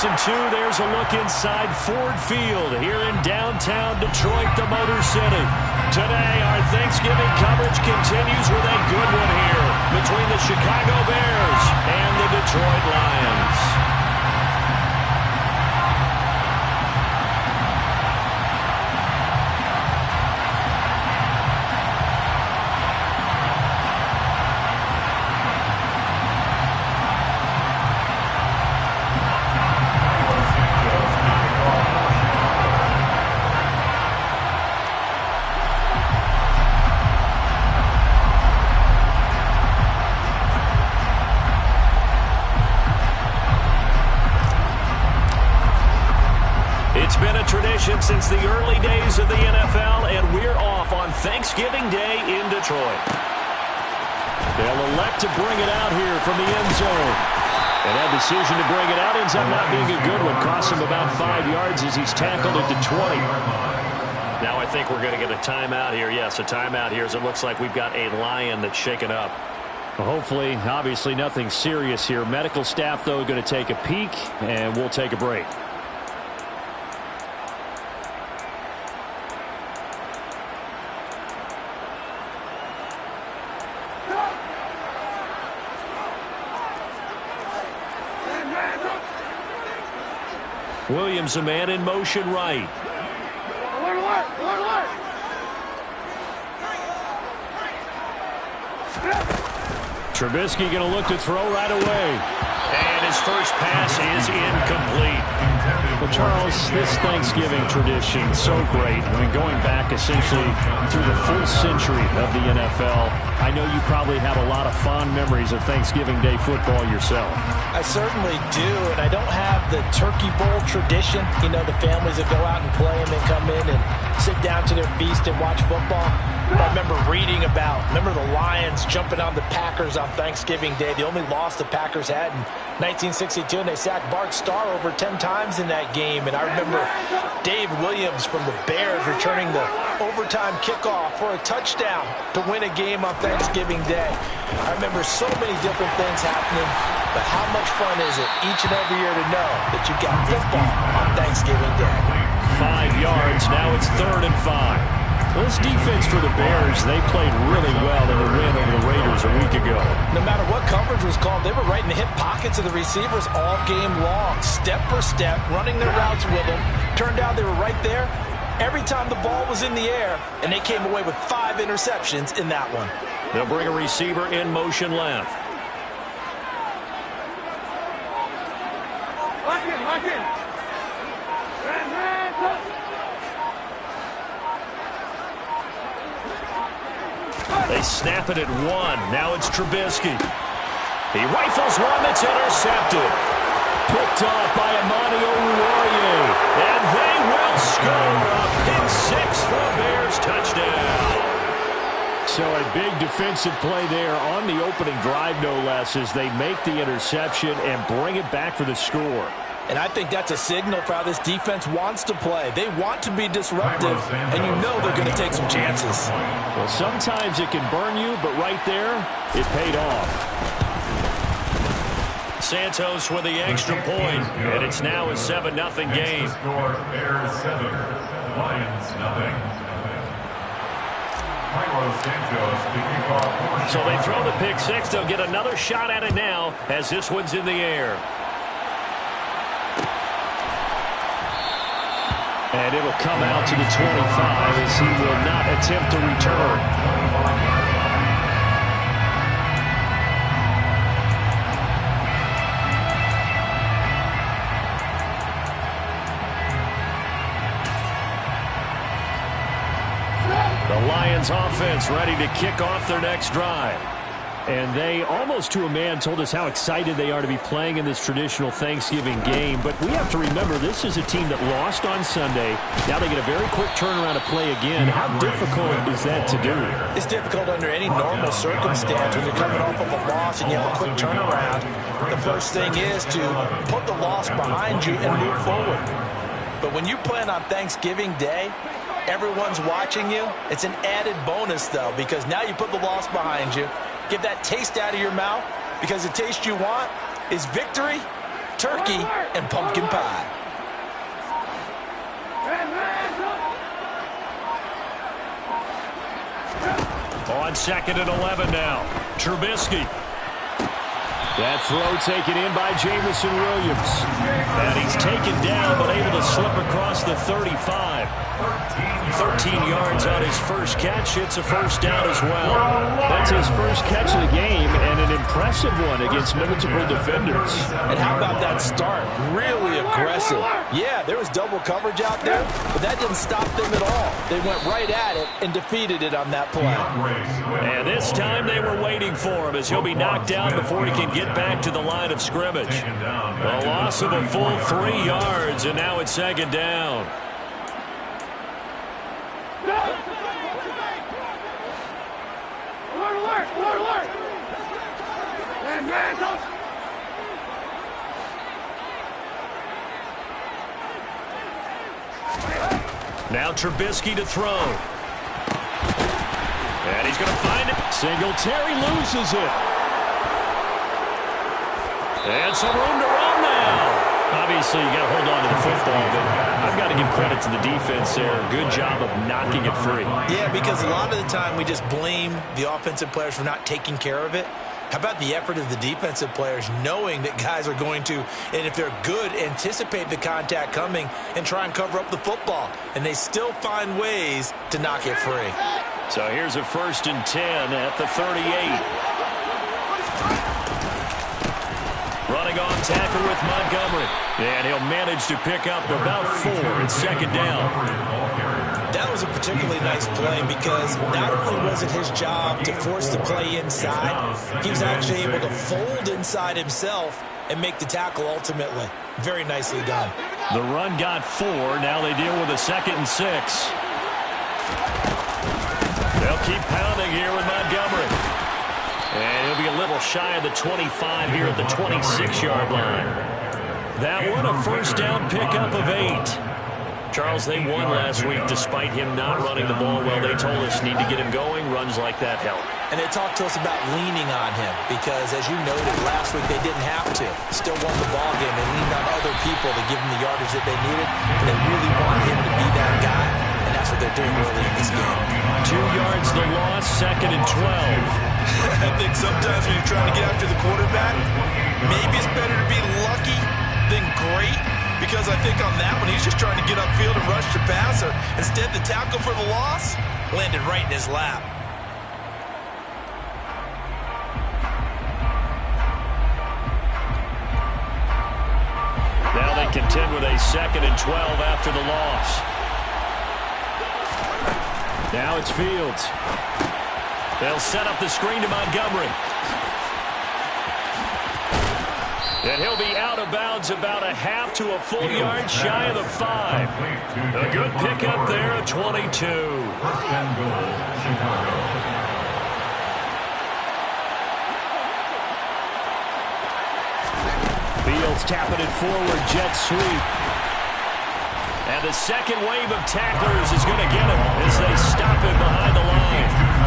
and 2. There's a look inside Ford Field here in downtown Detroit, the Motor City. Today, our Thanksgiving coverage continues with a good one here between the Chicago Bears and the Detroit Lions. It's been a tradition since the early days of the NFL, and we're off on Thanksgiving Day in Detroit. They'll elect to bring it out here from the end zone. And that decision to bring it out ends up not being a good one. Cost him about 5 yards as he's tackled at the 20. Now I think we're going to get a timeout here. Yes, a timeout here as it looks like we've got a Lion that's shaken up. Well, hopefully, obviously nothing serious here. Medical staff, though, going to take a peek, and we'll take a break. Williams, a man in motion right. Trubisky going to look to throw right away. And his first pass is incomplete. Well, Charles, this Thanksgiving tradition, so great. I mean, going back essentially through the full century of the NFL, I know you probably have a lot of fond memories of Thanksgiving Day football yourself. I certainly do, and I don't have the Turkey Bowl tradition. You know, the families that go out and play and then come in and sit down to their feast and watch football. But I remember reading about, the Lions jumping on the Packers on Thanksgiving Day. The only loss the Packers had in 1962, and they sacked Bart Starr over 10 times in that game. And I remember Dave Williams from the Bears returning the overtime kickoff for a touchdown to win a game on Thanksgiving Day. I remember so many different things happening, but how much fun is it each and every year to know that you got football on Thanksgiving Day? 5 yards, now it's 3rd and 5. Well, this defense for the Bears, they played really well in the win over the Raiders a week ago. No matter what coverage was called, they were right in the hip pockets of the receivers all game long, step for step, running their routes with them. Turned out they were right there every time the ball was in the air, and they came away with 5 interceptions in that one. They'll bring a receiver in motion left. Lock in. They snap it at 1. Now it's Trubisky. He rifles one that's intercepted. Picked off by Amani Oruwariye. And they will score a pick 6 for a Bears touchdown. So a big defensive play there on the opening drive, no less, as they make the interception and bring it back for the score. And I think that's a signal for how this defense wants to play. They want to be disruptive, and you know they're going to take some chances. Well, sometimes it can burn you, but right there, it paid off. Santos with the extra point, and it's now a 7-0 game. Score, Bears 7, Lions 0. So they throw the pick 6. They'll get another shot at it now as this one's in the air. And it'll come out to the 25 as he will not attempt to return. The Lions offense ready to kick off their next drive. And they, almost to a man, told us how excited they are to be playing in this traditional Thanksgiving game. But we have to remember, this is a team that lost on Sunday. Now they get a very quick turnaround to play again. How difficult is that to do? It's difficult under any normal circumstance when you're coming off of a loss and you have a quick turnaround. The first thing is to put the loss behind you and move forward. But when you play on Thanksgiving Day, everyone's watching you. It's an added bonus, though, because now you put the loss behind you. Get that taste out of your mouth, because the taste you want is victory turkey and pumpkin pie. On 2nd and 11 now. Trubisky. That throw taken in by Jamison Williams. And he's taken down, but able to slip across the 35. 13 yards on his first catch. It's a first down as well. That's his first catch of the game, and an impressive one against multiple defenders. And how about that start? Really aggressive. Yeah, there was double coverage out there, but that didn't stop them at all. They went right at it and defeated it on that play. And this time they were waiting for him as he'll be knocked down before he can get back to the line of scrimmage. A loss of a full 3 yards, and now it's 2nd down. Now Trubisky to throw. And he's going to find it. Singletary loses it. And some room to run now. Obviously, you got to hold on to the football, but I've got to give credit to the defense there. Good job of knocking it free. Yeah, because a lot of the time we just blame the offensive players for not taking care of it. How about the effort of the defensive players knowing that guys are going to, and if they're good, anticipate the contact coming and try and cover up the football. And they still find ways to knock it free. So here's a 1st and 10 at the 38. Running on tackle with Montgomery. And he'll manage to pick up about 4. It's 2nd down. That was a particularly nice play because not only was it his job to force the play inside, he was actually able to fold inside himself and make the tackle ultimately. Very nicely done. The run got 4. Now they deal with a 2nd and 6. They'll keep pounding here with Montgomery. And he'll be a little shy of the 25 here at the 26-yard line. That one a first down pickup of 8. Charles, they won last week despite him not running the ball well. They told us need to get him going. Runs like that help. And they talked to us about leaning on him because, as you noted, last week they didn't have to. Still won the ball game. They leaned on other people to give them the yardage that they needed. And they really want him to be that guy. And that's what they're doing early in this game. 2 yards the loss, 2nd and 12. I think sometimes when you're trying to get after the quarterback, maybe it's better to be lucky than great. Because I think on that one, he's just trying to get upfield and rush the passer. Instead, the tackle for the loss landed right in his lap. Now they contend with a 2nd and 12 after the loss. Now it's Fields. They'll set up the screen to Montgomery. And he'll be out of bounds about a half to a full yard shy of the 5. A good pickup there at 22. 1st and goal, Chicago. Fields tapping it forward, jet sweep. And the second wave of tacklers is going to get him as they stop him behind the line.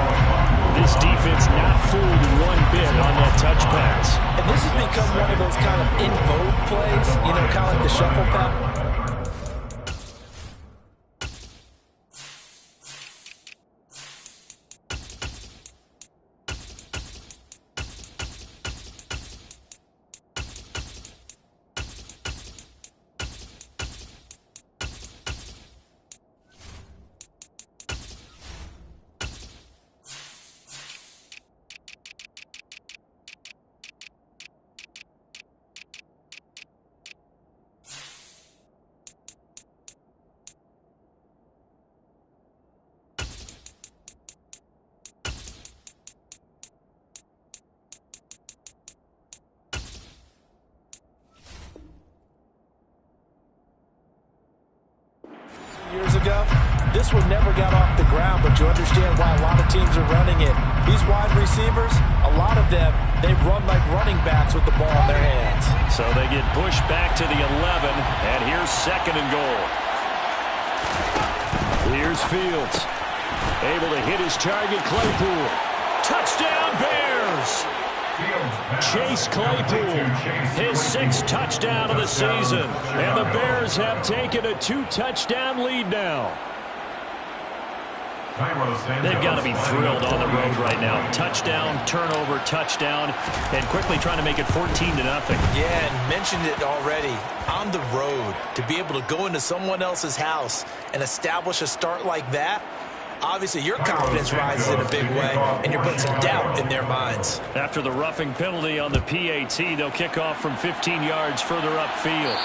This defense not fooled one bit on that touch pass. And this has become one of those kind of in vogue plays, you know, kind of like the shuffle pass. Years ago, this one never got off the ground, but you understand why a lot of teams are running it. These wide receivers, a lot of them, they run like running backs with the ball in their hands. So they get pushed back to the 11, and here's 2nd and goal. Here's Fields, able to hit his target, Claypool. Touchdown, Bears! Chase Claypool, his 6th touchdown of the season. And the Bears have taken a 2-touchdown lead now. They've got to be thrilled on the road right now. Touchdown, turnover, touchdown, and quickly trying to make it 14-0. Yeah, and mentioned it already. On the road, to be able to go into someone else's house and establish a start like that, obviously your confidence rises in a big way, and you're putting some doubt in their minds. After the roughing penalty on the PAT, they'll kick off from 15 yards further upfield.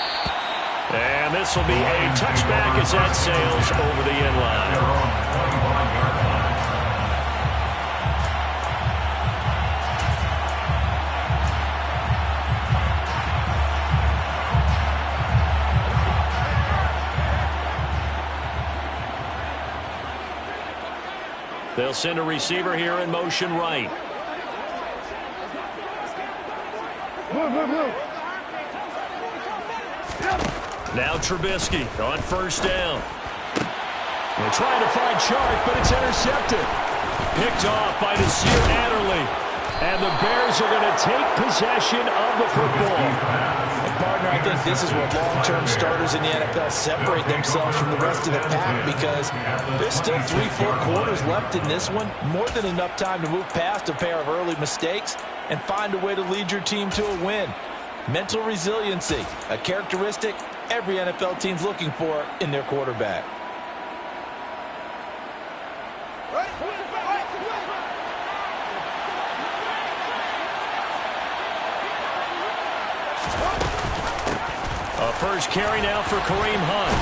And this will be a touchback as that sails over the end line. They'll send a receiver here in motion right. Now Trubisky on 1st down. They're trying to find Chark, but it's intercepted. Picked off by Nasir Adderley. And the Bears are going to take possession of the football. And partner, I think this is what long-term starters in the NFL separate themselves from the rest of the pack, because there's still 3-4 quarters left in this one. More than enough time to move past a pair of early mistakes and find a way to lead your team to a win. Mental resiliency, a characteristic every NFL team's looking for in their quarterback. A first carry now for Kareem Hunt.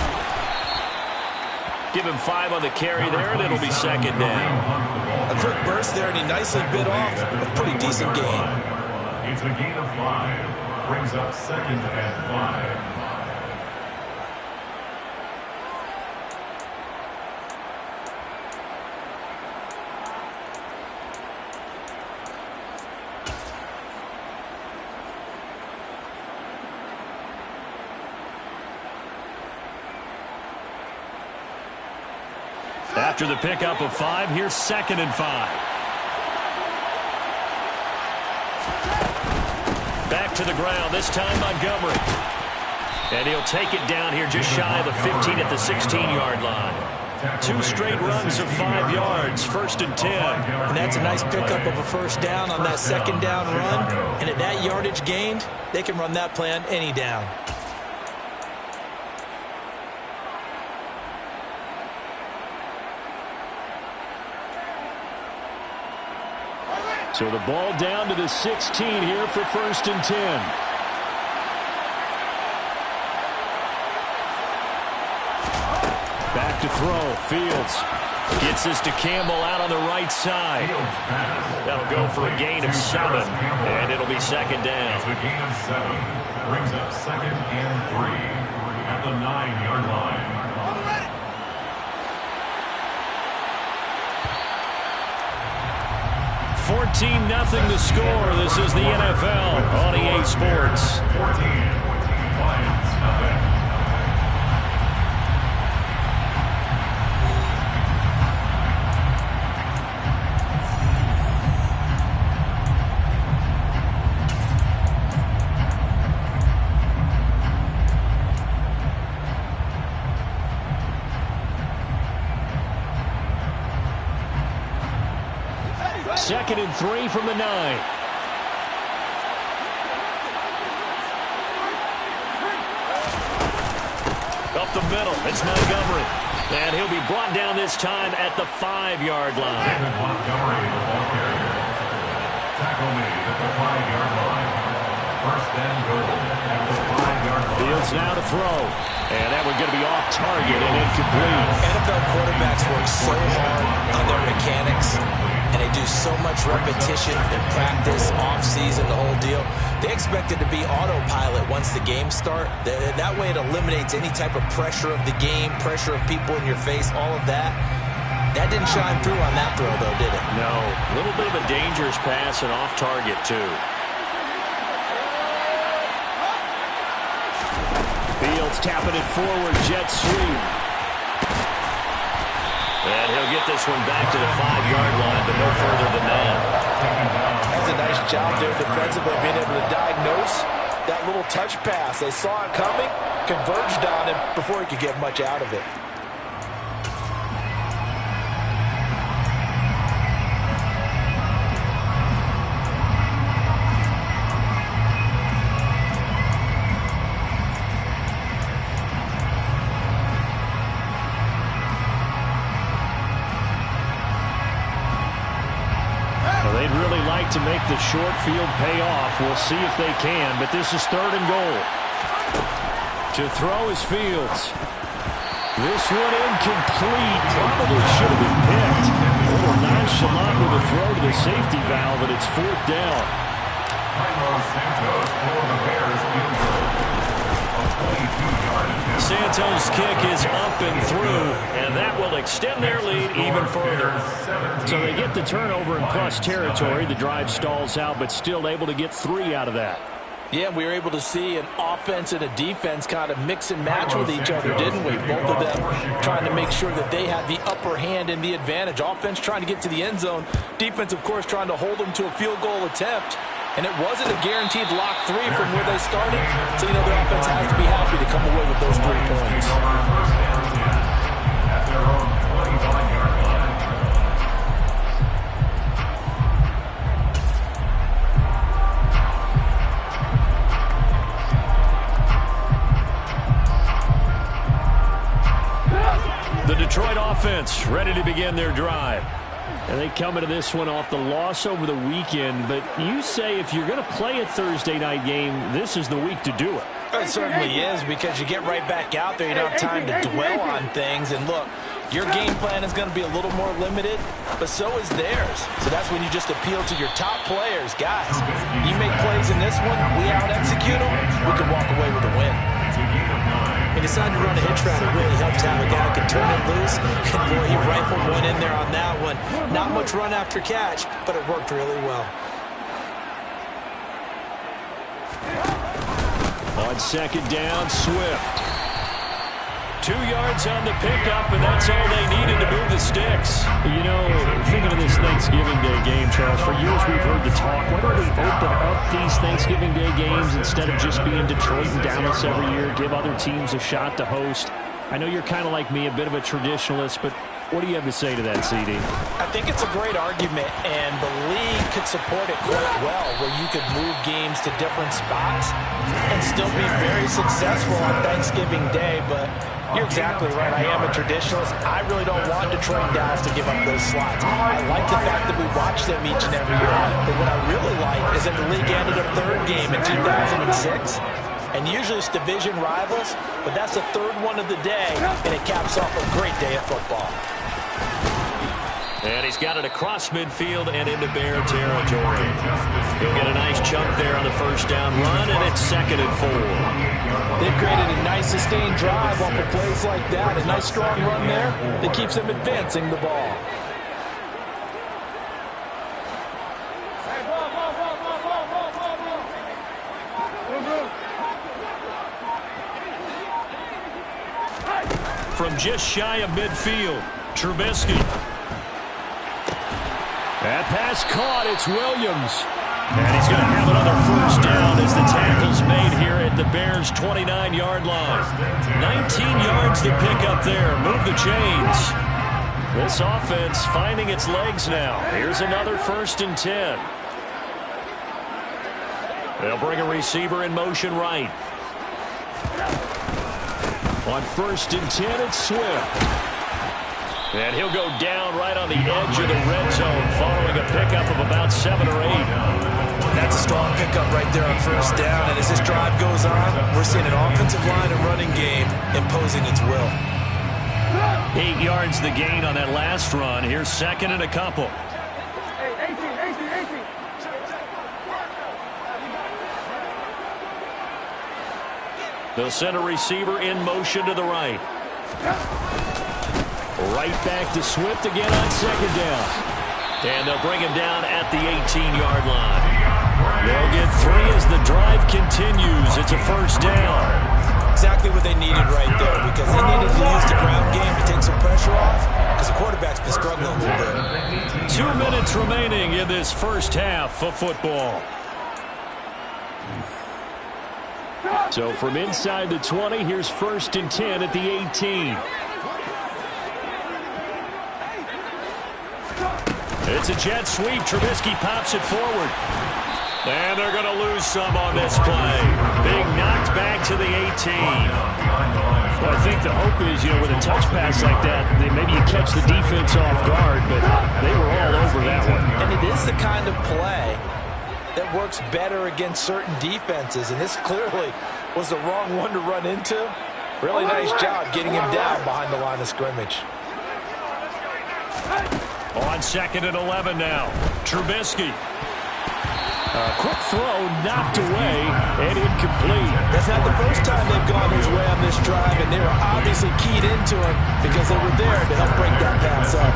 Give him 5 on the carry there, and it'll be 2nd down. A quick burst there, and he nicely bit off a pretty decent gain. It's a gain of 5. Brings up 2nd and 5. After the pickup of 5, here's 2nd and 5. Back to the ground, this time Montgomery. And he'll take it down here just shy of the 15 at the 16-yard line. 2 straight runs of 5 yards, 1st and 10. And that's a nice pickup of a 1st down on that 2nd down run. And at that yardage gained, they can run that play on any down. So the ball down to the 16 here for 1st and 10. Back to throw. Fields gets this to Campbell out on the right side. That'll go for a gain of 7, and it'll be 2nd down. It's a gain of 7. Brings up 2nd and 3 at the 9-yard line. 14-0 the score. This is the NFL on EA Sports. 14, Lions, nothing. Second and 3 from the 9. Up the middle, it's Montgomery. And he'll be brought down this time at the 5-yard line. David Montgomery, the ball carrier. Tackle made at the 5-yard line. 1st and goal at the 5-yard line. Fields now to throw. And that one's going to be off target and incomplete. NFL quarterbacks work so hard on their mechanics, and they do so much repetition and practice, off-season, the whole deal. They expect it to be autopilot once the games start. That way it eliminates any type of pressure of the game, pressure of people in your face, all of that. That didn't shine through on that throw, though, did it? No. A little bit of a dangerous pass and off target, too. Fields tapping it forward, jet sweep. And he'll get this one back to the 5-yard line, but no further than that. As an nice job there defensively, being able to diagnose that little touch pass. They saw it coming, converged on him before he could get much out of it. They'd really like to make the short field pay off. We'll see if they can, but this is 3rd and goal. To throw is Fields. This one incomplete. Probably should have been picked. A little nonchalant with a throw to the safety valve, but it's 4th down. Santos' kick is up and through, and that will extend their lead even further. So they get the turnover in plus territory. The drive stalls out, but still able to get 3 out of that. Yeah, we were able to see an offense and a defense kind of mix and match with each other, didn't we? Both of them trying to make sure that they had the upper hand and the advantage. Offense trying to get to the end zone. Defense, of course, trying to hold them to a field goal attempt. And it wasn't a guaranteed lock 3 from where they started. So, you know, the offense has to be happy to come away with those 3 points. At their own 25-yard line. The Detroit offense ready to begin their drive. And they come into this one off the loss over the weekend. But you say if you're going to play a Thursday night game, this is the week to do it. It certainly is, because you get right back out there. You don't have time to dwell on things. And look, your game plan is going to be a little more limited, but so is theirs. So that's when you just appeal to your top players. Guys, you make plays in this one, we out-execute them, we can walk away with a win. He decided to run a hitch route. It really helped to have a guy who can turn it loose. And boy, he rifled one in there on that one. Not much run after catch, but it worked really well. On 2nd down, Swift. 2 yards on the pickup, and that's all they needed to move the sticks. You know, thinking of this Thanksgiving Day game, Charles, for years we've heard the talk. Why don't we open up these Thanksgiving Day games instead of just being Detroit and Dallas every year, give other teams a shot to host? I know you're kind of like me, a bit of a traditionalist, but what do you have to say to that, CD? I think it's a great argument, and the league could support it quite well, where you could move games to different spots and still be very successful on Thanksgiving Day. But you're exactly right. I am a traditionalist. I really don't want Detroit and Dallas to give up those slots. I like the fact that we watch them each and every year. But what I really like is that the league ended a 3rd game in 2006. And usually it's division rivals, but that's the 3rd one of the day, and it caps off a great day of football. And he's got it across midfield and into Bear territory. He'll get a nice chunk there on the 1st down run, and it's 2nd and 4. They've created a nice sustained drive off of plays like that. A nice strong run there that keeps them advancing the ball. From just shy of midfield, Trubisky. That pass caught. It's Williams. And he's going to have another 1st down as the tackle's made here at the Bears' 29-yard line. 19 yards to pick up there. Move the chains. This offense finding its legs now. Here's another 1st and 10. They'll bring a receiver in motion right. On 1st and 10, it's Swift. And he'll go down right on the edge of the red zone following a pickup of about 7 or 8. That's a strong pickup right there on 1st down. And as this drive goes on, we're seeing an offensive line and running game imposing its will. 8 yards the gain on that last run. Here's 2nd and a couple. They'll send a receiver in motion to the right. Right back to Swift again on 2nd down. And they'll bring him down at the 18-yard line. They'll get 3 as the drive continues. It's a 1st down. Exactly what they needed right there, because they needed to use the ground game to take some pressure off? Because the quarterback's been struggling a little bit. 2 minutes remaining in this first half of football. So from inside the 20, here's 1st and 10 at the 18. It's a jet sweep. Trubisky pops it forward. And they're going to lose some on this play. Being knocked back to the 18. Well, I think the hope is, with a touch pass like that, maybe you catch the defense off guard, but they were all over that one. And it is the kind of play that works better against certain defenses, and this clearly was the wrong one to run into. Really nice job getting him down behind the line of scrimmage. On 2nd and 11 now. Trubisky. Quick throw knocked away and incomplete. That's not the first time they've gone his way on this drive, and they were obviously keyed into him because they were there to help break that pass up.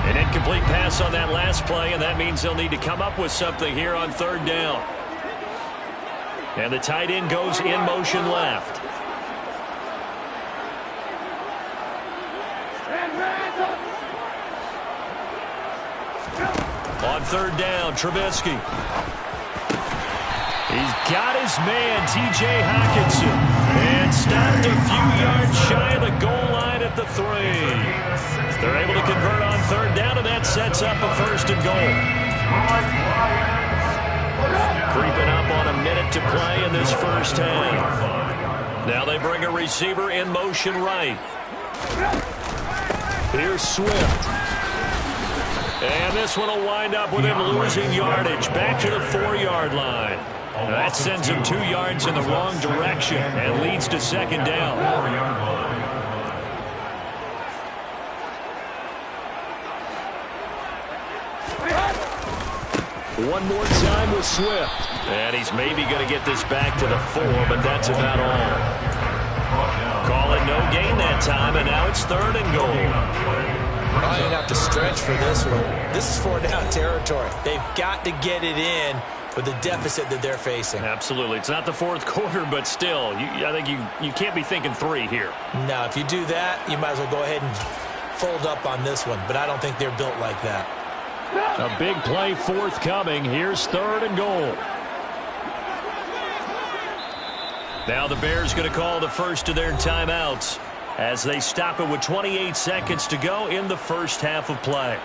An incomplete pass on that last play, and that means they'll need to come up with something here on 3rd down. And the tight end goes in motion left. On 3rd down, Trubisky. He's got his man, T.J. Hockenson. And stopped a few yards shy of the goal line at the 3. They're able to convert on 3rd down, and that sets up a 1st and goal. Creeping up on a minute to play in this first half. Now they bring a receiver in motion right. Here's Swift. And this one will wind up with him losing yardage back to the 4-yard line. That sends him 2 yards in the wrong direction and leads to 2nd down. One more time with Swift. And he's maybe going to get this back to the 4, but that's about all. Call it no gain that time, and now it's 3rd and goal. Probably going to have to stretch for this one. This is 4th-down territory. They've got to get it in with the deficit that they're facing. Absolutely. It's not the 4th quarter, but still, I think you can't be thinking 3 here. No, if you do that, you might as well go ahead and fold up on this one, but I don't think they're built like that. A big play forthcoming. Here's 3rd and goal. Now the Bears going to call the first of their timeouts as they stop it with 28 seconds to go in the first half of play.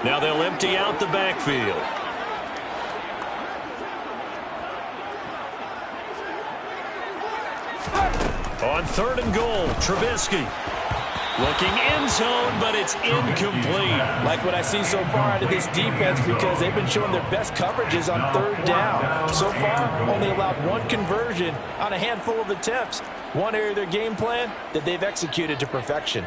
Now they'll empty out the backfield. On 3rd and goal, Trubisky. Looking end zone, but it's incomplete. Like what I see so far out of this defense because they've been showing their best coverages on 3rd down. So far, only allowed 1 conversion on a handful of attempts. One area of their game plan that they've executed to perfection.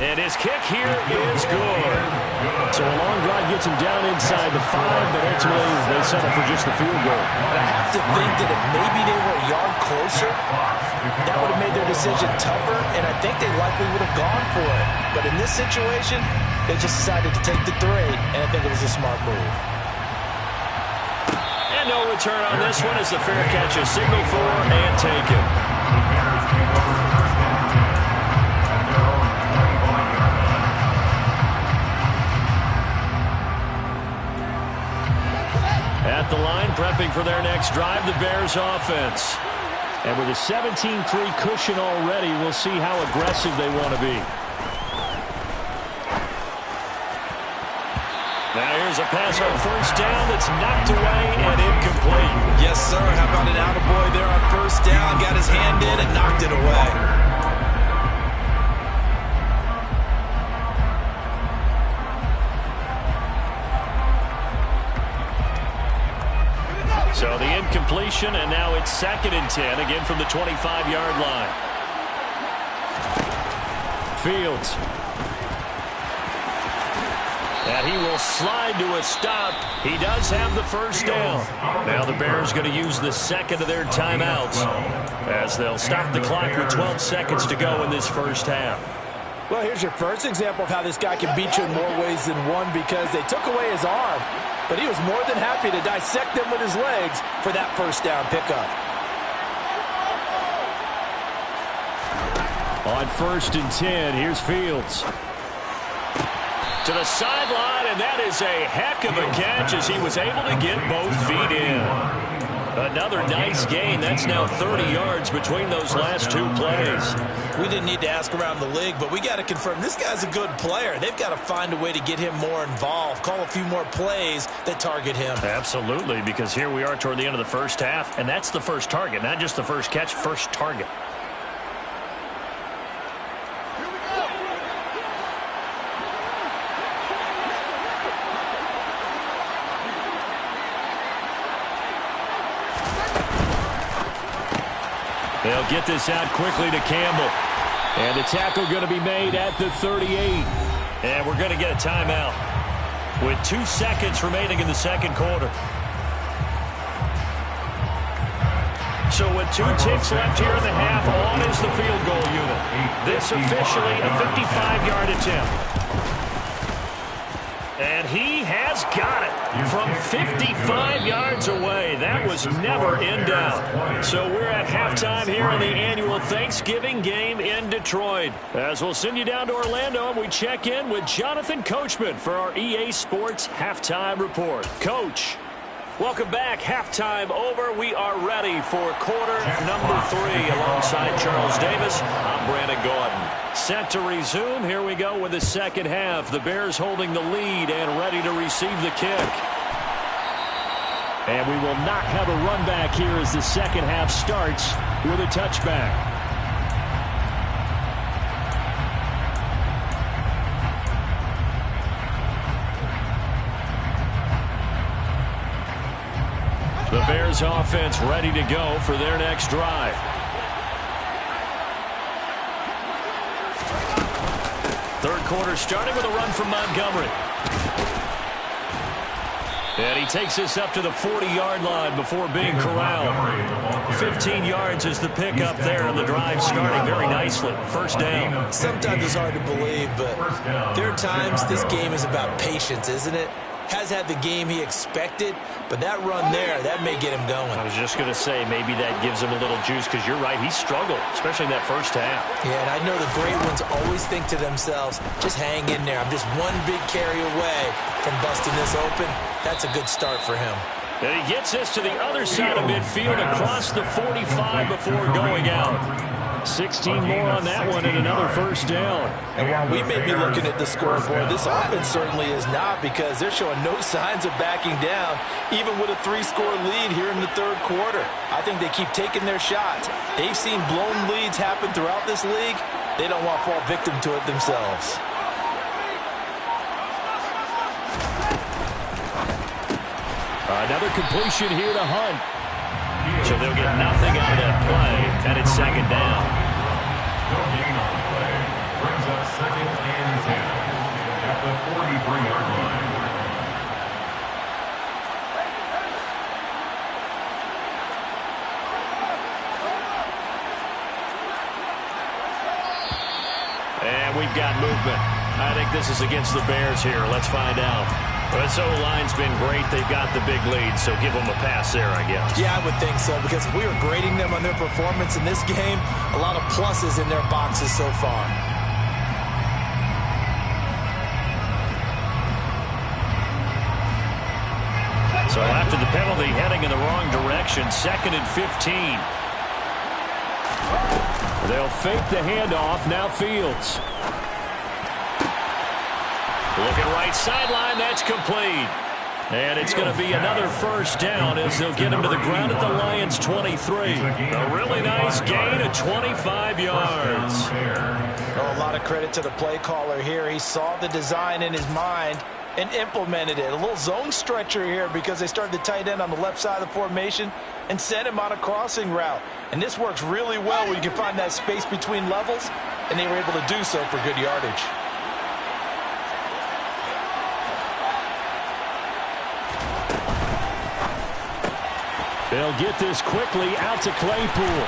And his kick here is good. So a long drive gets him down inside the 5, but ultimately they settle for just the field goal. But I have to think that if maybe they were a yard closer, that would have made their decision tougher, and I think they likely would have gone for it. But in this situation, they just decided to take the 3, and I think it was a smart move. And no return on this one as the fair catch is signaled for and taken. At the line, prepping for their next drive, the Bears offense. And with a 17-3 cushion already, we'll see how aggressive they want to be. Now here's a pass on 1st down that's knocked away and incomplete. Yes, sir. How about an attaboy there on 1st down? Got his hand in and knocked it away. So the incompletion, and now it's 2nd and 10, again from the 25-yard line. Fields. And he will slide to a stop. He does have the 1st down. Now the Bears going to use the 2nd of their timeouts as they'll stop the clock with 12 seconds to go in this first half. Well, here's your first example of how this guy can beat you in more ways than one, because they took away his arm, but he was more than happy to dissect them with his legs for that first down pickup. On 1st and 10, here's Fields. To the sideline, and that is a heck of a catch as he was able to get both feet in. Another nice gain. That's now 30 yards between those last two plays. We didn't need to ask around the league, but we got to confirm this guy's a good player. They've got to find a way to get him more involved, call a few more plays that target him. Absolutely, because here we are toward the end of the first half, and that's the first target, not just the first catch, first target. They'll get this out quickly to Campbell. And the tackle going to be made at the 38. And we're going to get a timeout with 2 seconds remaining in the second quarter. So with 2 ticks left here in the half, on is the field goal unit. This officially a 55-yard attempt. And he has got it from 55 yards away. That was never in doubt. So we're at halftime here in the annual Thanksgiving game in Detroit. As we'll send you down to Orlando, and we check in with Jonathan Coachman for our EA Sports Halftime Report. Coach, welcome back. Halftime over. We are ready for quarter number 3 alongside Charles Davis. I'm Brandon Gordon. Set to resume. Here we go with the second half. The Bears holding the lead and ready to receive the kick. And we will not have a run back here as the second half starts with a touchback. The Bears offense ready to go for their next drive. Third quarter starting with a run from Montgomery. And he takes this up to the 40-yard line before being corralled. 15 yards is the pickup there, and the drive starting very nicely. First down. Sometimes it's hard to believe, but there are times this game is about patience, isn't it? Has had the game he expected, but that run there, that may get him going. I was just going to say, maybe that gives him a little juice, because you're right, he struggled, especially in that first half. Yeah, and I know the great ones always think to themselves, just hang in there. I'm just one big carry away from busting this open. That's a good start for him. And he gets this to the other side of midfield across the 45 before going out. 16 more on that one and another first down. And while we may be looking at the scoreboard, this offense certainly is not, because they're showing no signs of backing down, even with a 3-score lead here in the third quarter. I think they keep taking their shots. They've seen blown leads happen throughout this league. They don't want to fall victim to it themselves. Another completion here to Hunt. So they'll get nothing out of that play, and it's second down. No gain on the play. Brings up second and 10 at the 43-yard line. And we've got movement. I think this is against the Bears here. Let's find out. Well, this O-line's been great. They've got the big lead, so give them a pass there, I guess. Yeah, I would think so, because if we were grading them on their performance in this game, a lot of pluses in their boxes so far. So after the penalty, heading in the wrong direction, 2nd and 15. They'll fake the handoff. Now Fields. Looking right sideline, that's complete. And it's going to be another first down as they'll get him to the ground at the Lions' 23. A really nice gain of 25 yards. Oh, a lot of credit to the play caller here. He saw the design in his mind and implemented it. A little zone stretcher here, because they started the tight end on the left side of the formation and sent him on a crossing route. And this works really well where you can find that space between levels, and they were able to do so for good yardage. They'll get this quickly out to Claypool.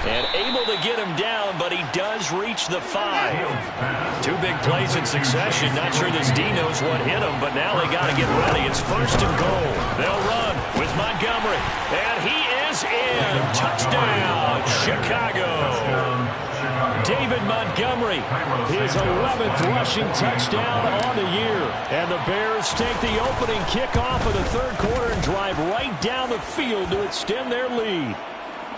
And able to get him down, but he does reach the 5. 2 big plays in succession. Not sure this D knows what hit him, but now they got to get ready. It's 1st and goal. They'll run with Montgomery. And he is in. Touchdown, Chicago. David Montgomery, his 11th rushing touchdown on the year. And the Bears take the opening kickoff of the 3rd quarter and drive right down the field to extend their lead.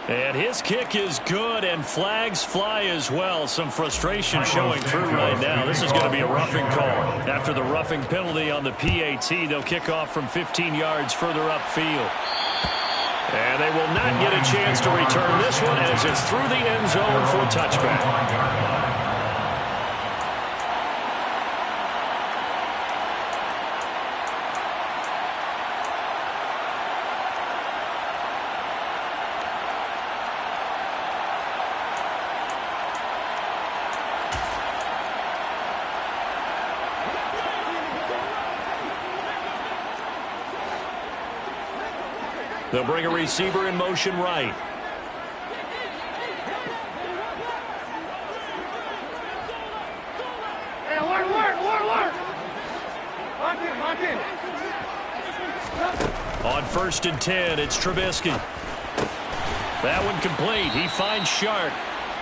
And his kick is good, and flags fly as well. Some frustration showing through right now. This is going to be a roughing call. After the roughing penalty on the PAT, they'll kick off from 15 yards further upfield. And they will not get a chance to return this one as it's through the end zone for a touchback. They'll bring a receiver in motion right. Hey, work. Lock in. On 1st and 10, it's Trubisky. That one complete. He finds Shark.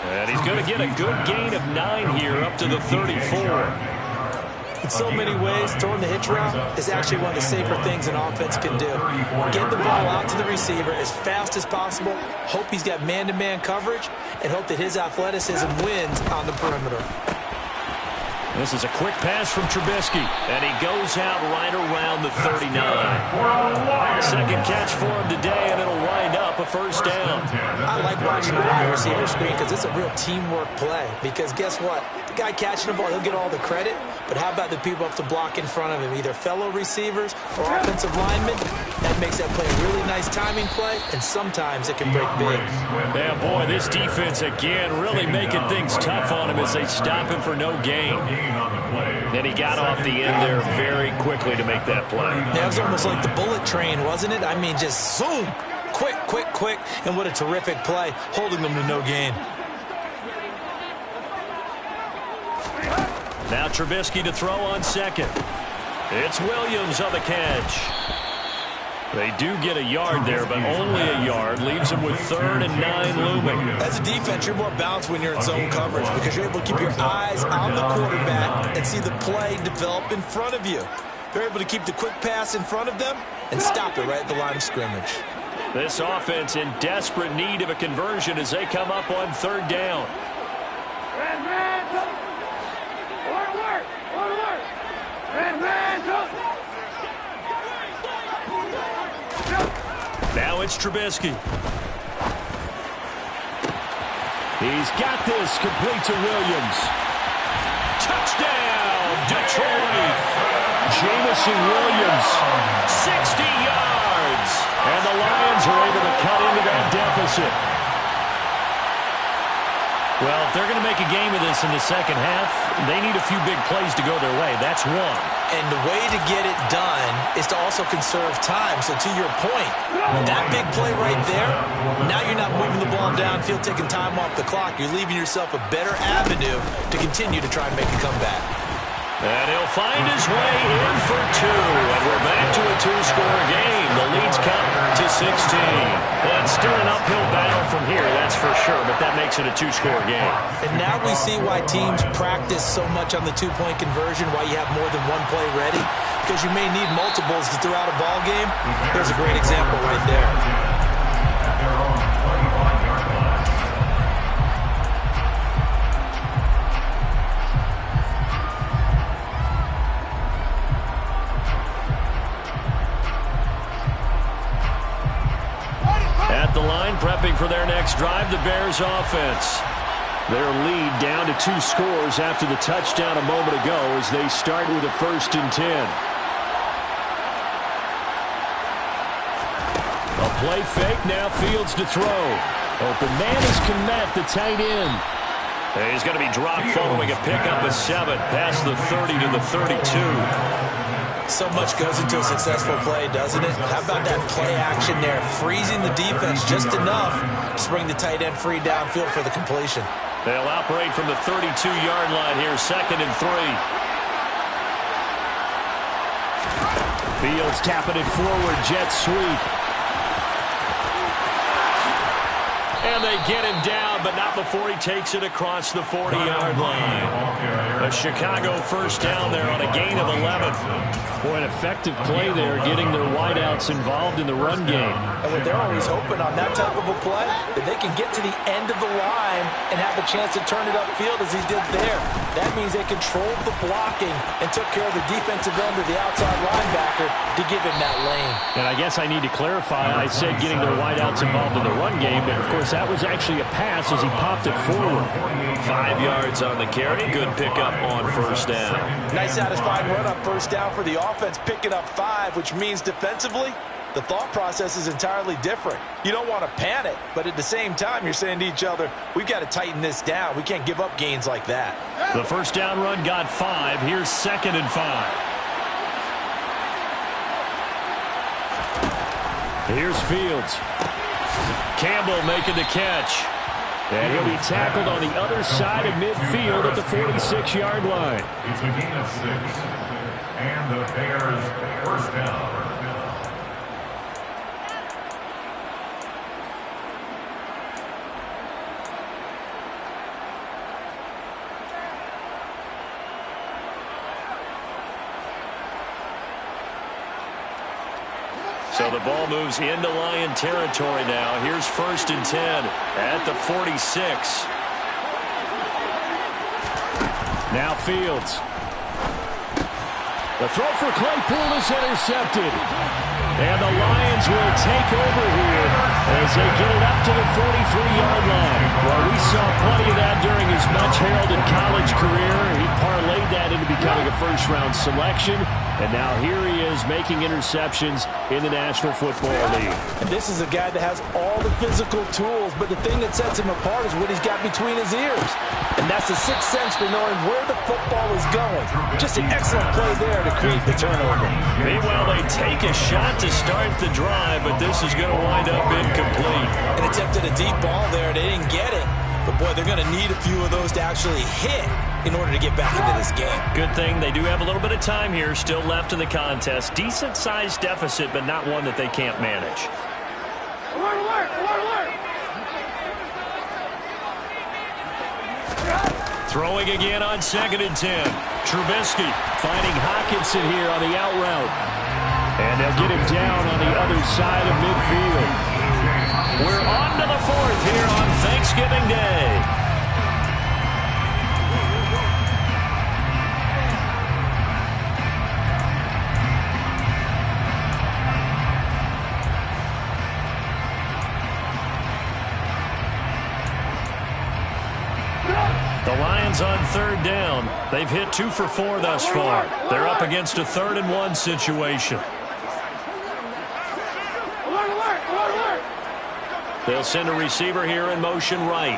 And he's going to get a good gain of 9 here up to the 34. In so many ways, throwing the hitch route is actually one of the safer things an offense can do. Get the ball out to the receiver as fast as possible, hope he's got man-to-man coverage, and hope that his athleticism wins on the perimeter. This is a quick pass from Trubisky, and he goes out right around the 39. Second catch for him today, and it'll wind up a 1st down. I like watching the wide receiver screen because it's a real teamwork play. Because guess what? The guy catching the ball, he'll get all the credit, but how about the people up to block in front of him, either fellow receivers or offensive linemen? That makes that play a really nice timing play, and sometimes it can break big. Yeah, boy, this defense again really making things tough on him as they stop him for no gain. And he got off the end there very quickly to make that play. Yeah, it was almost like the bullet train, wasn't it? I mean, just zoom, quick, and what a terrific play, holding them to no gain. Now Trubisky to throw on 2nd. It's Williams on the catch. They do get a yard there, but only a yard. Leaves them with 3rd and 9 looming. As a defense, you're more balanced when you're in zone coverage because you're able to keep your eyes on the quarterback and see the play develop in front of you. They're able to keep the quick pass in front of them and stop it right at the line of scrimmage. This offense in desperate need of a conversion as they come up on 3rd down. Now it's Trubisky. He's got this complete to Williams. Touchdown, Detroit. Jamison Williams, 60 yards. And the Lions are able to cut into that deficit. Well, if they're going to make a game of this in the second half, they need a few big plays to go their way. That's one. And the way to get it done is to also conserve time. So to your point, that big play right there, now you're not moving the ball downfield, taking time off the clock. You're leaving yourself a better avenue to continue to try and make a comeback. And he'll find his way in for 2. And we're back to a 2-score game. The lead's cut to 16. Well, it's still an uphill battle from here, that's for sure, but that makes it a 2-score game. And now we see why teams practice so much on the 2-point conversion, why you have more than one play ready, because you may need multiples to throw out a ball game. There's a great example right there. At the line, prepping for their next drive, the Bears offense. Their lead down to 2 scores after the touchdown a moment ago as they start with a 1st and 10. A play fake, now Fields to throw. Open man is Kmet, the tight end. And he's going to be dropped following a pickup of 7 past the 30 to the 32. So much goes into a successful play, doesn't it? How about that play action there, freezing the defense just enough to bring the tight end free downfield for the completion. They'll operate from the 32-yard line here, 2nd and 3. Fields tapping it forward, jet sweep. And they get him down, but not before he takes it across the 40-yard line. A Chicago first down there on a gain of 11. Boy, an effective play there, getting their wideouts involved in the run game. And what they're always hoping on that type of a play, that they can get to the end of the line and have a chance to turn it upfield as he did there. That means they controlled the blocking and took care of the defensive end of the outside linebacker to give him that lane. And I guess I need to clarify, I said getting their wideouts involved in the run game, but of course that was actually a pass as he popped it forward. 5 yards on the carry. Good pickup on first down. Nice satisfying run on first down for the offense, picking up 5, which means defensively, the thought process is entirely different. You don't want to panic, but at the same time, you're saying to each other, we've got to tighten this down. We can't give up gains like that. The first down run got 5. Here's 2nd and 5. Here's Fields. Campbell making the catch. And he'll be tackled on the other side of midfield at the 46-yard line. It's a gain of 6. And the Bears first down. So the ball moves into Lion territory now. Here's 1st and 10 at the 46. Now Fields. The throw for Claypool is intercepted. And the Lions will take over here as they get it up to the 43-yard line. Well, we saw plenty of that during his much-heralded college career. He parlayed that into becoming a first-round selection. And now here he is making interceptions in the National Football League. And this is a guy that has all the physical tools, but the thing that sets him apart is what he's got between his ears. And that's the sixth sense for knowing where the football is going. Just an excellent play there to create the turnover. Meanwhile, they take a shot to start the drive, but this is going to wind up incomplete. An attempt at a deep ball there. They didn't get it. But, boy, they're going to need a few of those to actually hit in order to get back into this game. Good thing they do have a little bit of time here still left in the contest. Decent-sized deficit, but not one that they can't manage. Alert, alert, alert, alert. Throwing again on 2nd and 10. Trubisky finding Hockenson here on the out route. And they'll get him down on the other side of midfield. We're on to the 4th here on Thanksgiving Day. The Lions on 3rd down. They've hit 2 for 4 thus far. They're up against a 3rd and 1 situation. Alert, alert, alert, alert. They'll send a receiver here in motion right.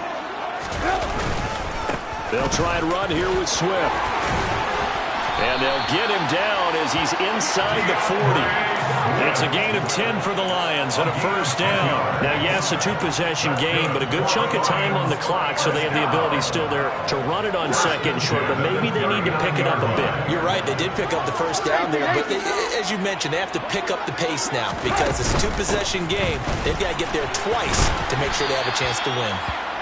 They'll try and run here with Swift. And they'll get him down as he's inside the 40. It's a gain of 10 for the Lions and a first down. Now, yes, a 2-possession game, but a good chunk of time on the clock, so they have the ability still there to run it on 2nd and short, but maybe they need to pick it up a bit. You're right. They did pick up the first down there, but as you mentioned, they have to pick up the pace now because it's a 2-possession game. They've got to get there twice to make sure they have a chance to win.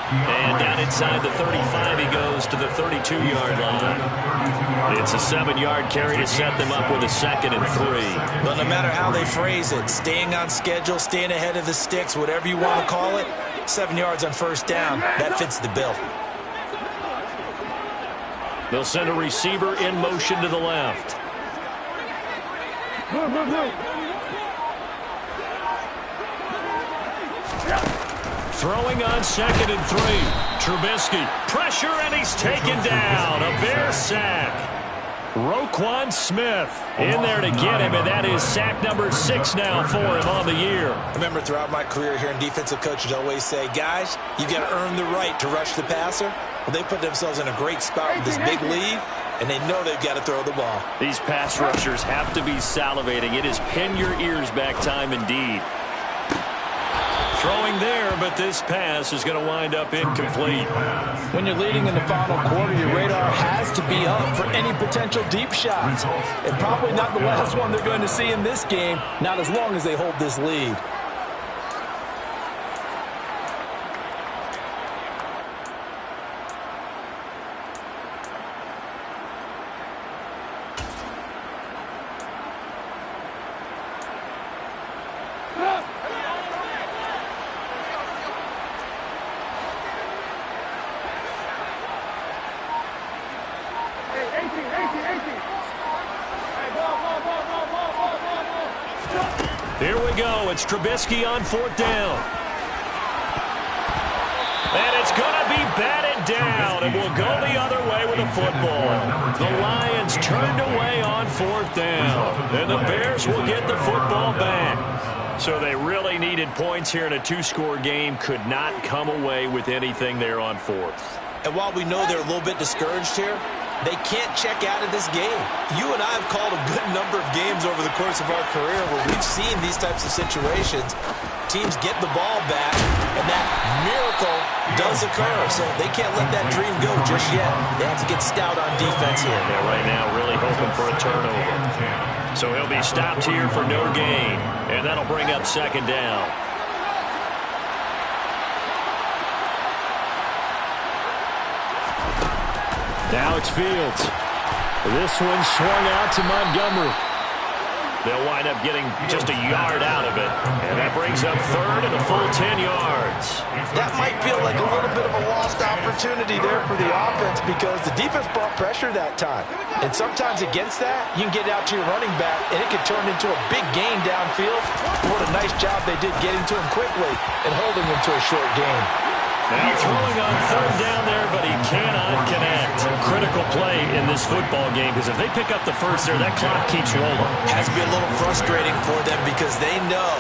And down inside the 35, he goes to the 32-yard line. It's a 7-yard carry to set them up with a 2nd and 3. Well, no matter how they phrase it, staying on schedule, staying ahead of the sticks, whatever you want to call it, 7 yards on first down, that fits the bill. They'll send a receiver in motion to the left. Move, move, move. Throwing on 2nd and 3. Trubisky, pressure, and he's taken down. A Bear sack. Roquan Smith in there to get him, and that is sack number 6 now for him on the year. I remember throughout my career hearing defensive coaches always say, guys, you got to earn the right to rush the passer. Well, they put themselves in a great spot with this big lead, and they know they've got to throw the ball. These pass rushers have to be salivating. It is pin your ears back time indeed. Throwing there, but this pass is going to wind up incomplete. When you're leading in the final quarter, your radar has to be up for any potential deep shots. And probably not the last one they're going to see in this game, not as long as they hold this lead. Here we go. It's Trubisky on 4th down. And it's going to be batted down, and we'll go the other way with the football. The Lions turned away on 4th down, and the Bears will get the football back. So they really needed points here in a 2-score game. Could not come away with anything there on 4th. And while we know they're a little bit discouraged here, they can't check out of this game. You and I have called a good number of games over the course of our career where we've seen these types of situations. Teams get the ball back, and that miracle does occur. So they can't let that dream go just yet. They have to get stout on defense here. Yeah, right now really hoping for a turnover. So he'll be stopped here for no gain, and that'll bring up 2nd down. Now it's Fields. This one swung out to Montgomery. They'll wind up getting just a yard out of it. And that brings up 3rd and a full 10 yards. That might feel like a little bit of a lost opportunity there for the offense because the defense brought pressure that time. And sometimes against that, you can get out to your running back, and it can turn into a big gain downfield. What a nice job they did getting to him quickly and holding him to a short gain. Now throwing on 3rd down there, but he cannot connect. Critical play in this football game because if they pick up the first there, that clock keeps rolling. Has to be a little frustrating for them because they know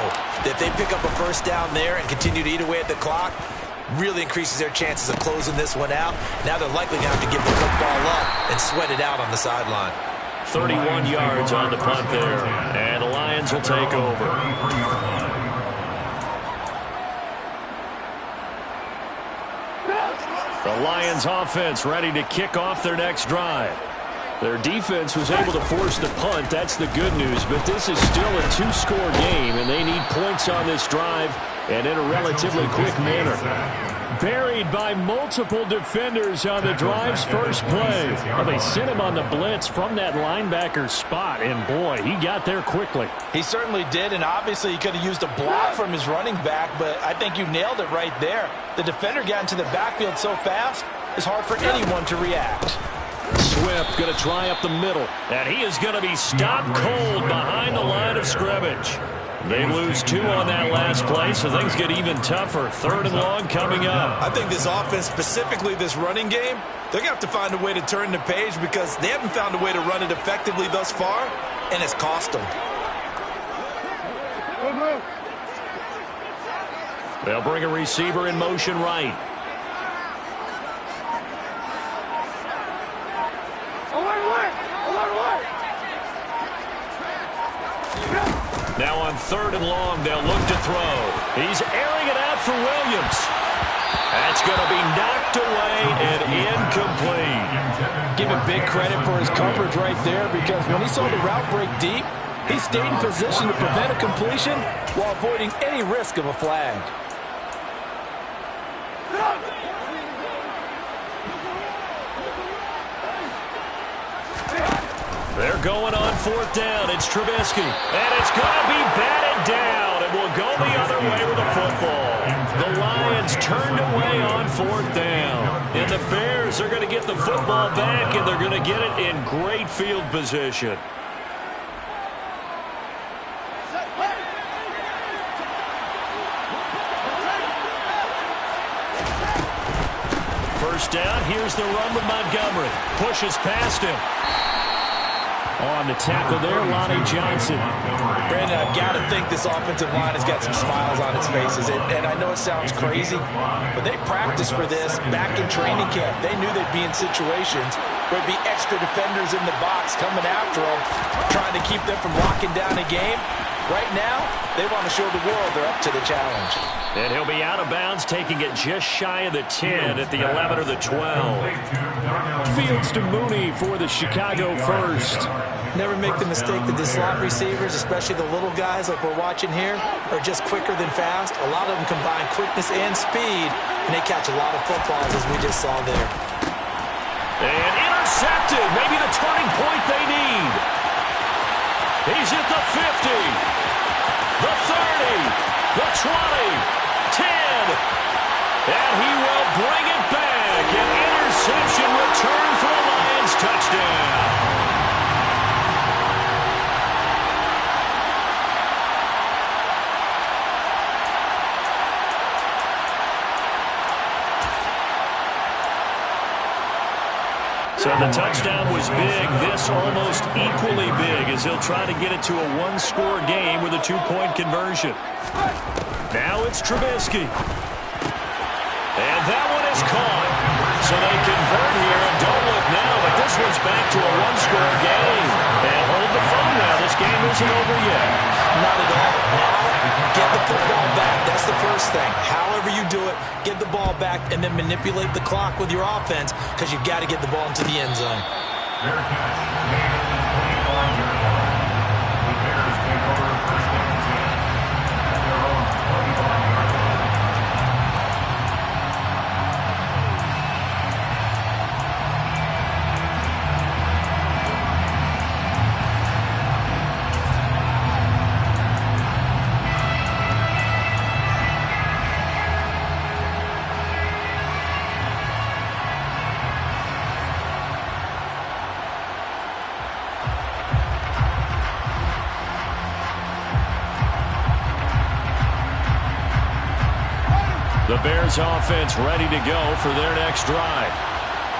that if they pick up a 1st down there and continue to eat away at the clock, really increases their chances of closing this one out. Now they're likely going to have to give the football up and sweat it out on the sideline. 31 yards on the punt there, and the Lions will take over. The Lions offense ready to kick off their next drive. Their defense was able to force the punt. That's the good news. But this is still a 2-score game, and they need points on this drive and in a relatively quick manner. Buried by multiple defenders on the drive's first play. Well, they sent him on the blitz from that linebacker spot, and boy, he got there quickly. He certainly did, and obviously he could have used a block from his running back, but I think you nailed it right there. The defender got into the backfield so fast, it's hard for anyone to react. Swift going to try up the middle, and he is going to be stopped cold behind the line of scrimmage. They lose 2 on that last play, so things get even tougher. 3rd and long coming up. I think this offense, specifically this running game, they're going to have to find a way to turn the page because they haven't found a way to run it effectively thus far, and it's cost them. They'll bring a receiver in motion right. Now on 3rd and long, they'll look to throw. He's airing it out for Williams. That's going to be knocked away and incomplete. Give him big credit for his coverage right there because when he saw the route break deep, he stayed in position to prevent a completion while avoiding any risk of a flag. They're going on 4th down. It's Trubisky. And it's going to be batted down. And we'll go the other way with the football. The Lions turned away on 4th down. And the Bears are going to get the football back, and they're going to get it in great field position. First down. Here's the run with Montgomery. Pushes past him. On the tackle there, Lonnie Johnson. Brandon, I've got to think this offensive line has got some smiles on its faces. And I know it sounds crazy, but they practiced for this back in training camp. They knew they'd be in situations where there'd be extra defenders in the box coming after them, trying to keep them from locking down a game. Right now, they want to show the world they're up to the challenge. And he'll be out of bounds, taking it just shy of the 10 at the 11 or the 12. Fields to Mooney for the Chicago first. Never make the mistake that the slot receivers, especially the little guys like we're watching here, are just quicker than fast. A lot of them combine quickness and speed, and they catch a lot of footballs, as we just saw there. And intercepted. Maybe the turning point they need. He's at the 50, the 30, the 20, 10. And he will bring it back. An interception return for a Lions touchdown. So the touchdown was big. This almost equally big as he'll try to get it to a one-score game with a two-point conversion. Now it's Trubisky. And that one is caught. So they convert here and don't look now, but this one's back to a one-score game. And hold the phone now. This game isn't over yet. Not at all. Now, get the football back. That's the first thing. However you do it, get the ball back and then manipulate the clock with your offense because you've got to get the ball into the end zone. Fair catch made at the 24-yard line. The Bears take over first and 10 at their own 25-yard line. The Bears offense ready to go for their next drive.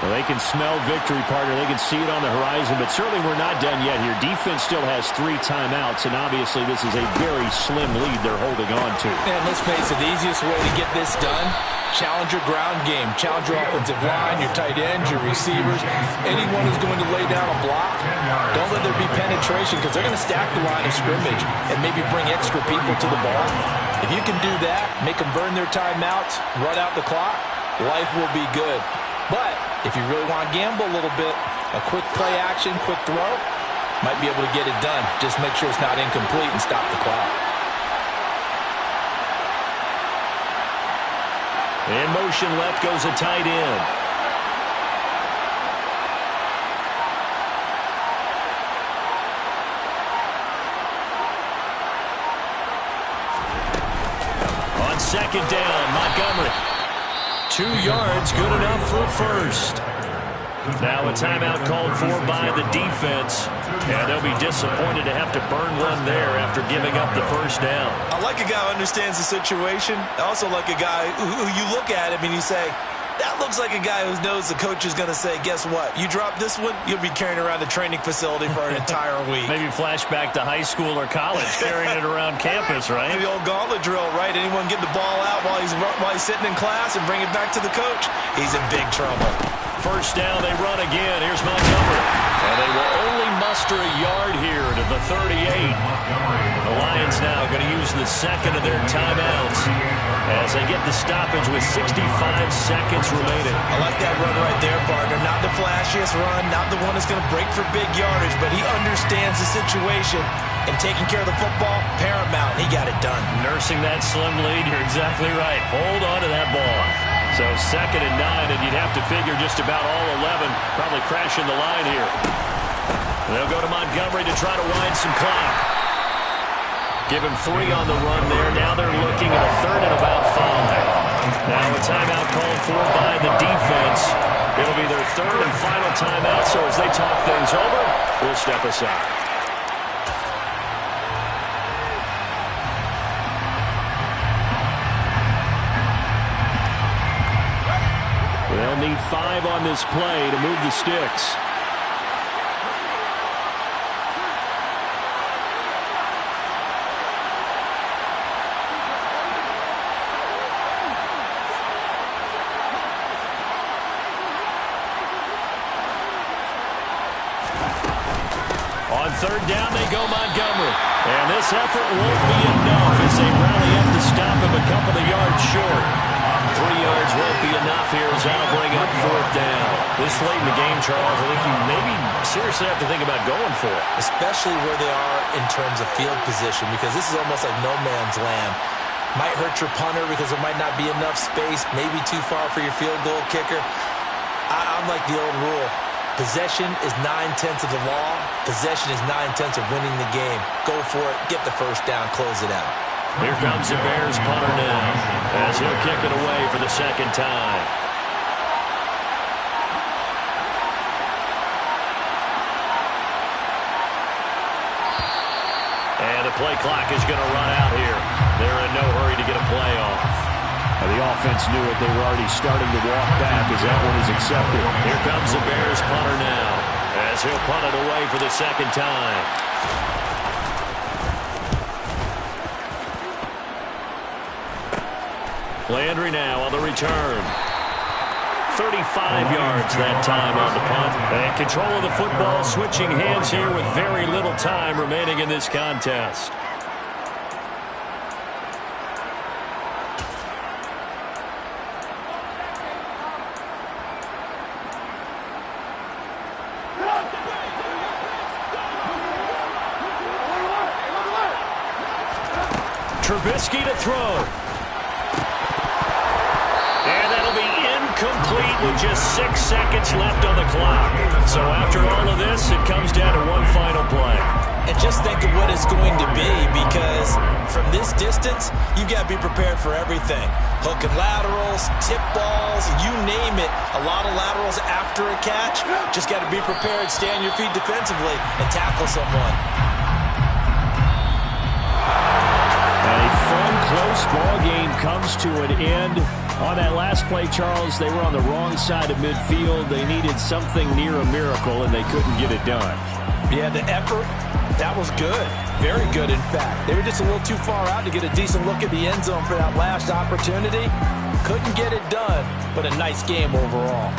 Well, they can smell victory, partner. They can see it on the horizon, but certainly we're not done yet here. Defense still has 3 timeouts, and obviously this is a very slim lead they're holding on to. And let's face it, the easiest way to get this done, challenge your ground game. Challenge your offensive line, your tight ends, your receivers. Anyone who's going to lay down a block, don't let there be penetration because they're going to stack the line of scrimmage and maybe bring extra people to the ball. If you can do that, make them burn their timeouts, run out the clock, life will be good. But if you really want to gamble a little bit, a quick play action, quick throw, might be able to get it done. Just make sure it's not incomplete and stop the clock. In motion left goes a tight end. On second down, Montgomery. 2 yards, good enough for first. Now a timeout called for by the defense. And they'll be disappointed to have to burn one there after giving up the first down. I like a guy who understands the situation. I also like a guy who you look at him and you say, that looks like a guy who knows the coach is going to say, guess what? You drop this one, you'll be carrying around the training facility for an entire week. Maybe flashback to high school or college, carrying it around campus, right? The old gauntlet drill, right? Anyone get the ball out while he's sitting in class and bring it back to the coach? He's in big trouble. First down, they run again. Here's Montgomery. And they will only muster a yard here to the 38. The Lions now going to use the second of their timeouts as they get the stoppage with 65 seconds remaining. I like that run right there, partner. Not the flashiest run, not the one that's going to break for big yardage, but he understands the situation, and taking care of the football, paramount. He got it done. Nursing that slim lead, you're exactly right. Hold on to that ball. So second and 9, and you'd have to figure just about all 11 probably crashing the line here. They'll go to Montgomery to try to wind some clock. Give him 3 on the run there. Now they're looking at a third and about 5. Now a timeout called for by the defense. It'll be their third and final timeout, so as they talk things over, we'll step aside. They'll need 5 on this play to move the sticks. On third down, they go Montgomery. And this effort won't be enough as they rally up to stop him a couple of yards short. 3 yards won't be enough here as that'll bring up fourth down. This late in the game, Charles, I think you maybe seriously have to think about going for it. Especially where they are in terms of field position, because this is almost like no man's land. Might hurt your punter because there might not be enough space, maybe too far for your field goal kicker. I'm like the old rule. Possession is 9/10 of the law. Possession is 9/10 of winning the game. Go for it. Get the first down. Close it out. Here comes the Bears punter now as he'll kick it away for the second time. And the play clock is going to run out here. They're in no hurry to get a play off. The offense knew it. They were already starting to walk back as that one is accepted. Here comes the Bears punter now as he'll punt it away for the second time. Landry now on the return. 35 yards that time on the punt. And control of the football switching hands here with very little time remaining in this contest. Trubisky to throw. And that'll be incomplete with just 6 seconds left on the clock. So after all of this, it comes down to one final play. And just think of what it's going to be, because from this distance, you've got to be prepared for everything. Hook and laterals, tip balls, you name it. A lot of laterals after a catch. Just got to be prepared, stay on your feet defensively, and tackle someone. A fun, close ball game comes to an end. On that last play, Charles, they were on the wrong side of midfield. They needed something near a miracle, and they couldn't get it done. Yeah, the effort, that was good. Very good, in fact. They were just a little too far out to get a decent look at the end zone for that last opportunity. Couldn't get it done, but a nice game overall.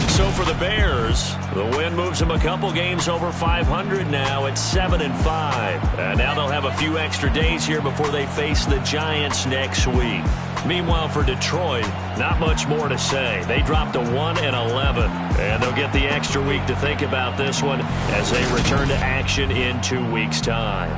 So for the Bears, the win moves them a couple games over 500 now at 7-5. And now they'll have a few extra days here before they face the Giants next week. Meanwhile, for Detroit, not much more to say. They dropped to 1-11, and they'll get the extra week to think about this one as they return to action in 2 weeks' time.